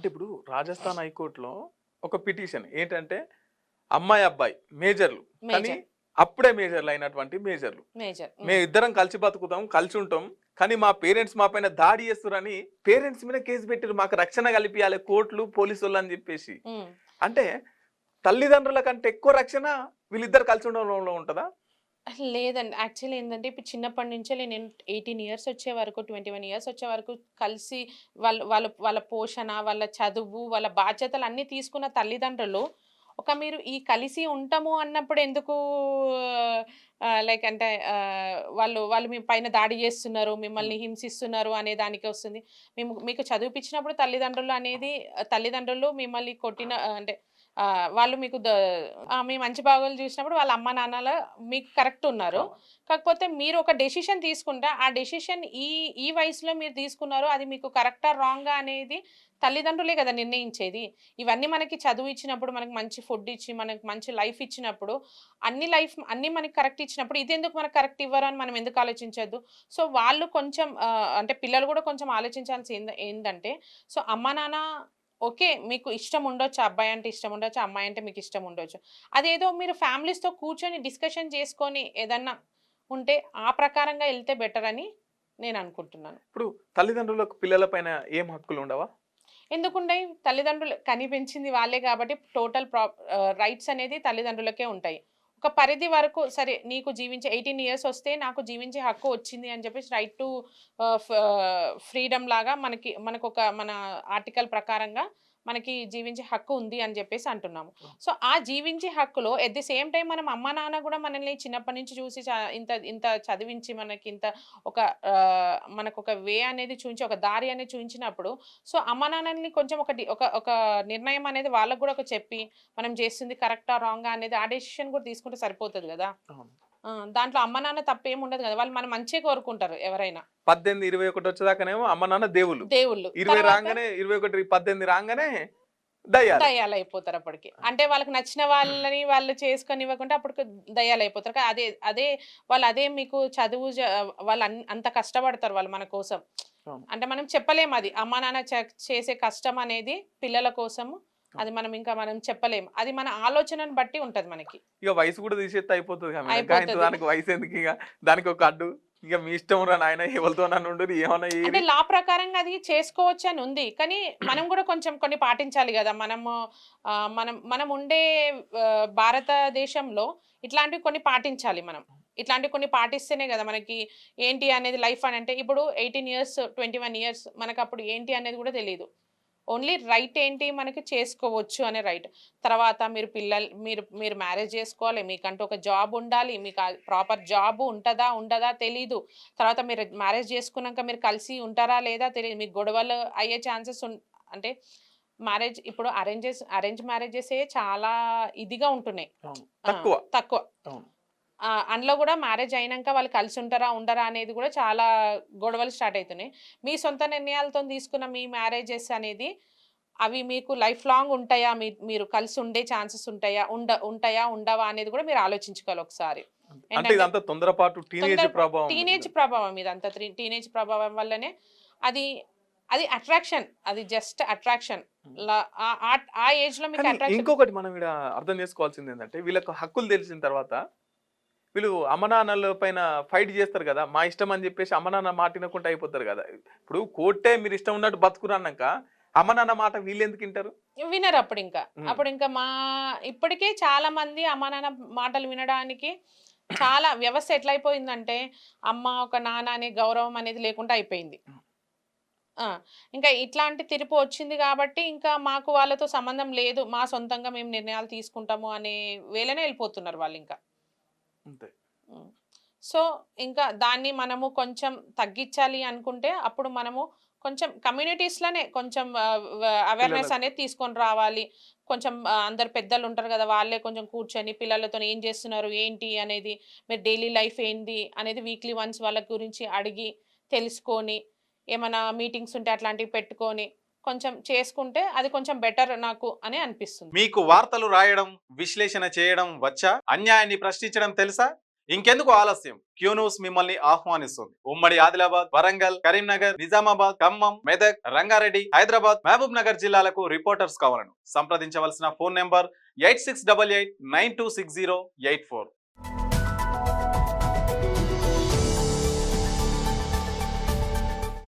అంటే ఇప్పుడు రాజస్థాన్ హైకోర్టులో ఒక పిటిషన్ ఏంటంటే అమ్మాయి అబ్బాయి మేజర్లు కానీ మేజర్. అప్పుడే మేజర్లు అయినటువంటి మేజర్లు మేజర్. మేము ఇద్దరం కలిసి బతుకుతాం కలిసి ఉంటాం కానీ మా పేరెంట్స్ మా పైన దాడి చేస్తున్నారని పేరెంట్స్ మీద కేసు పెట్టారు మాకు రక్షణ కల్పించాలి కోర్టులు పోలీసు వాళ్ళు అని చెప్పేసి అంటే తల్లిదండ్రుల కంటే ఎక్కువ రక్షణ వీళ్ళిద్దరు కలిసి ఉండడంలో ఉంటుందా లేదండి. యాక్చువల్లీ ఏందంటే ఇప్పుడు చిన్నప్పటి నుంచే నేను 18 ఇయర్స్ వచ్చే వరకు, 21 ఇయర్స్ వచ్చే వరకు కలిసి వాళ్ళ వాళ్ళ పోషణ, వాళ్ళ చదువు, వాళ్ళ బాధ్యతలు అన్నీ తీసుకున్న తల్లిదండ్రులు, మీరు ఈ కలిసి ఉంటాము అన్నప్పుడు ఎందుకు లైక్ అంటే వాళ్ళు వాళ్ళు మీ పైన దాడి చేస్తున్నారు, ఉమ్, మిమ్మల్ని హింసిస్తున్నారు అనే దానికి వస్తుంది. మీకు చదివిపించినప్పుడు తల్లిదండ్రులు అనేది తల్లిదండ్రులు మిమ్మల్ని కొట్టిన అంటే వాళ్ళు మీకు మీ మంచి బాగోగులు చూసినప్పుడు వాళ్ళ అమ్మ నాన్నల మీకు కరెక్ట్ ఉన్నారు. అవును. కాకపోతే మీరు ఒక డెసిషన్ తీసుకుంటే ఆ డెసిషన్ ఈ ఈ వయసులో మీరు తీసుకున్నారు. అది మీకు కరెక్టా రాంగా అనేది తల్లిదండ్రులే కదా నిర్ణయించేది. ఇవన్నీ మనకి చదువు ఇచ్చినప్పుడు, మనకు మంచి ఫుడ్ ఇచ్చి, మనకు మంచి లైఫ్ ఇచ్చినప్పుడు, అన్ని మనకి కరెక్ట్ ఇచ్చినప్పుడు, ఇదెందుకు మనకు కరెక్ట్ ఇవ్వరు అని మనం ఎందుకు ఆలోచించొద్దు? సో, వాళ్ళు కొంచెం అంటే పిల్లలు కూడా కొంచెం ఆలోచించాల్సింది ఏందంటే, సో, అమ్మా నాన్న ఓకే. మీకు ఇష్టం ఉండొచ్చు. అబ్బాయి అంటే ఇష్టం ఉండొచ్చు. అమ్మాయి అంటే మీకు ఇష్టం ఉండొచ్చు. అదేదో మీరు ఫ్యామిలీస్‌తో కూర్చొని డిస్కషన్ చేసుకొని ఏదన్నా ఉంటే ఆ ప్రకారంగా ఎళ్తే బెటర్ అని నేను అనుకుంటున్నాను. ఇప్పుడు తల్లిదండ్రులకు పిల్లల పైన ఏం హక్కులు ఉండవా ఎందుకుండయి? తల్లిదండ్రులు కని పెంచింది వాళ్ళే గాబట్టి రైట్స్ అనేది తల్లిదండ్రులకే ఉంటాయి. ఒక పరిధి వరకు సరే నీకు జీవించే 18 ఇయర్స్ వస్తే నాకు జీవించే హక్కు వచ్చింది అని చెప్పేసి రైట్ టు ఫ్రీడమ్ లాగా మనకొక మన ఆర్టికల్ ప్రకారంగా మనకి జీవించే హక్కు ఉంది అని జెప్పేసి అంటున్నాము. సో, ఆ జీవించే హక్కులో ఎట్ ది సేమ్ టైమ్ మనం అమ్మా, నాన్న గూడా మనల్ని చిన్నప్పటి నుంచి చూసి ఇంత ఇంత చదివించి మనకింత ఒక మనకొక వే అనేది చూయించి, ఒక దారి అనేది చూయించినప్పుడు సో, అమ్మా నాన్నలని కొంచెం ఒక నిర్ణయం అనేది వాళ్ళకి గూడా చెప్పి, మనం చేస్తుంది కరెక్టా? రాంగా? అనేది ఆ డెసిషన్ కూడా తీసుకుంటే సరిపోతది గదా! అవును. దాంట్లో అమ్మ, నాన్న తప్పేముండదు గదా! వాళ్ళు మన మంచే కోరుకుంటారు ఎవరైనా. 18, 21 వచ్చేదాకానేమో అమ్మ నాన్న దేవుళ్ళు. దేవుళ్ళు. 20 తర్వాత రాంగానే 21, 18 రాంగానే దయ్యాలు. దయ్యాలయిపోతారప్పటికి. అంటే వాళ్ళకి నచ్చిన వాళ్ళని వాళ్ళు చేసుకొనివ్వకుంటే అప్పటికి దయ్యాలయిపోతారు. అదే వాళ్ళదే మీకు చదువు వాళ్ళు అంత కష్టపడతారు వాళ్ళు మన కోసం. అవును. అంటే మనం చెప్పలేమది. అమ్మా, నాన్న చేసే కష్టం అనేది పిల్లల కోసము. అది మనం చెప్పలేము. అది మన ఆలోచనను బట్టి ఉంటది మనకి. ఇక వయసు కూడా తీసేస్తే అయిపోతది కదా మేడం. గాయింత అయిపోతది. దానికి వయసు ఎందుకు ఇక? దానికి ఒక అడ్డు. ఇక మీ ఇష్టం రా నాయన ఎవరితోనన్నా ఉండుర్రి ఏమన్నా అంటే చెయ్యిరి. లా ప్రకారంగా అది చేసుకోవచ్చని ఉంది. కానీ మనం గూడా కొంచెం కొన్ని పాటించాలి గదా! మనం ఉండే భారతదేశంలో ఇట్లాంటివి కొన్ని పాటించాలి మనం. ఇట్లాంటివి కొన్ని పాటిస్తేనే గదా! మనకి ఏంటి అనేది లైఫ్ అనంటే ఇప్పుడు 18 ఇయర్స్, 21 ఇయర్స్ మనకప్పుడు ఏంటి అనేది గూడా తెలీదు. ఓన్లీ రైట్ ఏంటి మనకి చేసుకోవచ్చు అనే రైట్. తర్వాత మీరు మ్యారేజ్ జేసుకోవాలి. మీకంటూ ఒక జాబ్ ఉండాలి. మీకు ప్రాపర్ జాబు ఉంటదా? ఉండదా? తెలీదు. తర్వాత మీరు మ్యారేజ్ చేసుకున్నాక మీరు కలిసి ఉంటారా? లేదా? తెలీదు. మీకు గొడవలు అయ్యే ఛాన్సెస్ అంటే ఇప్పుడు అరేంజ్ మ్యారేజెసే చాలా ఇదిగా ఉంటున్నాయి. అవును. ఆ! తక్కువ. తక్కువ. అవును. అందులో గూడా మ్యారేజ్ అయినంక వాళ్ళు కలిసి ఉంటారా? ఉండరా? అనేది గూడా చాలా గొడవలు స్టార్ట్ అయితున్నాయి. మీ సొంత నిర్ణయాలతోని తీసుకున్న మీ మ్యారేజెస్ అనేది అవి మీకు లైఫ్ లాంగ్ ఉంటాయా? మీరు కలిసి ఉండే ఛాన్సెస్ ఉంటాయా? ఉంటాయా? ఉండవా? అనేది గూడా మీరు ఆలోచించుకోవాలి ఒకసారి. అంటే ఏంటంటే ఇదంతా తొందరపాటు టీనేజ్ ప్రభావం టీనేజ్ ఇదంతా. ప్రభావం ఇదంతా. టీనేజ్ ప్రభావం వల్లనే అది అది అట్రాక్షన్. అది జస్ట్ అట్రాక్షన్. హ్మ్. ల ఆహ్, ఆహ్, ఆ ఏజ్‌లో మీకు కానీ అట్రాక్షన్. ఇంకొకటి మనం ఈడ అర్థం చేసుకోవాల్సింది ఏందంటే వీళ్ళకి హక్కులు తెలిసిన తర్వాత వీళ్ళు అమ్మ నాన్నల పైన ఫైట్ చేస్తారు కదా! మా ఇష్టం అని చెప్పేసి అమ్మ నాన్న మాట ఇనకుండా అయిపోతారు కదా! ఇప్పుడు కోర్టే మీరు ఇష్టం ఉన్నట్టు బతుకురు అన్నాక అమ్మ నాన్న మాట వీళ్ళెందుకు ఇంటారు? వినరప్పుడింక. హ్మ్. అప్పుడింక ఇప్పటికే చాలా మంది అమ్మా, నాన్న మాటలు వినడానికి చాలా వ్యవస్థ ఎట్లయిపోయిందంటే, అమ్మ, ఒక నాన్న అనే గౌరవం అనేది లేకుండా అయిపోయింది. ఆ! ఇంకా ఇట్లాంటి తిరుపు వచ్చింది గాబట్టి, ఇంకా మాకు వాళ్ళతో సంబంధం లేదు. మా సొంతంగా మేము నిర్ణయాలు తీసుకుంటాము అనే వేళనే ఎళ్ళిపోతున్నారు వాళ్ళింక. అంతే. హ్మ్. సో, ఇంకా దాన్ని మనము కొంచెం తగ్గిచ్చాలి అనుకుంటే, అప్పుడు మనము కొంచెం కమ్యూనిటీస్‌లోనే కొంచెం అవేర్‌నెస్ పిల్లలకు అనేది తీసుకొని రావాలి. కొంచెం అందరు పెద్దలుంటారు గదా! వాళ్ళే కొంచెం కూర్చొని పిల్లలతోని ఏం చేస్తున్నారు? ఏంటి? అనేది మీరు డైలీ లైఫ్ ఏంది? అనేది వీక్లీ వన్స్ వాళ్ళ గురించి అడిగి, తెలుసుకొని, ఏమన్నా మీటింగ్స్ ఉంటే అట్లాంటివి పెట్టుకొని, కొంచెం చేసుకుంటే అది కొంచెం బెటర్ నాకు అని అనిపిస్తుంది. మీకు వార్తలు రాయడం, విశ్లేషణ చేయడం వచ్చా? అన్యాయాన్ని ప్రశ్నించడం తెలుసా? ఇంకెందుకు ఆలస్యం, క్యూ న్యూస్ మిమ్మల్ని ఆహ్వానిస్తుంది. ఉమ్మడి ఆదిలాబాద్, వరంగల్, కరీంనగర్, నిజామాబాద్, ఖమ్మం, మెదక్, రంగారెడ్డి, హైదరాబాద్, మహబూబ్ నగర్ జిల్లాలకు రిపోర్టర్స్ కావాలను సంప్రదించవలసిన ఫోన్ నెంబర్ 8688926084.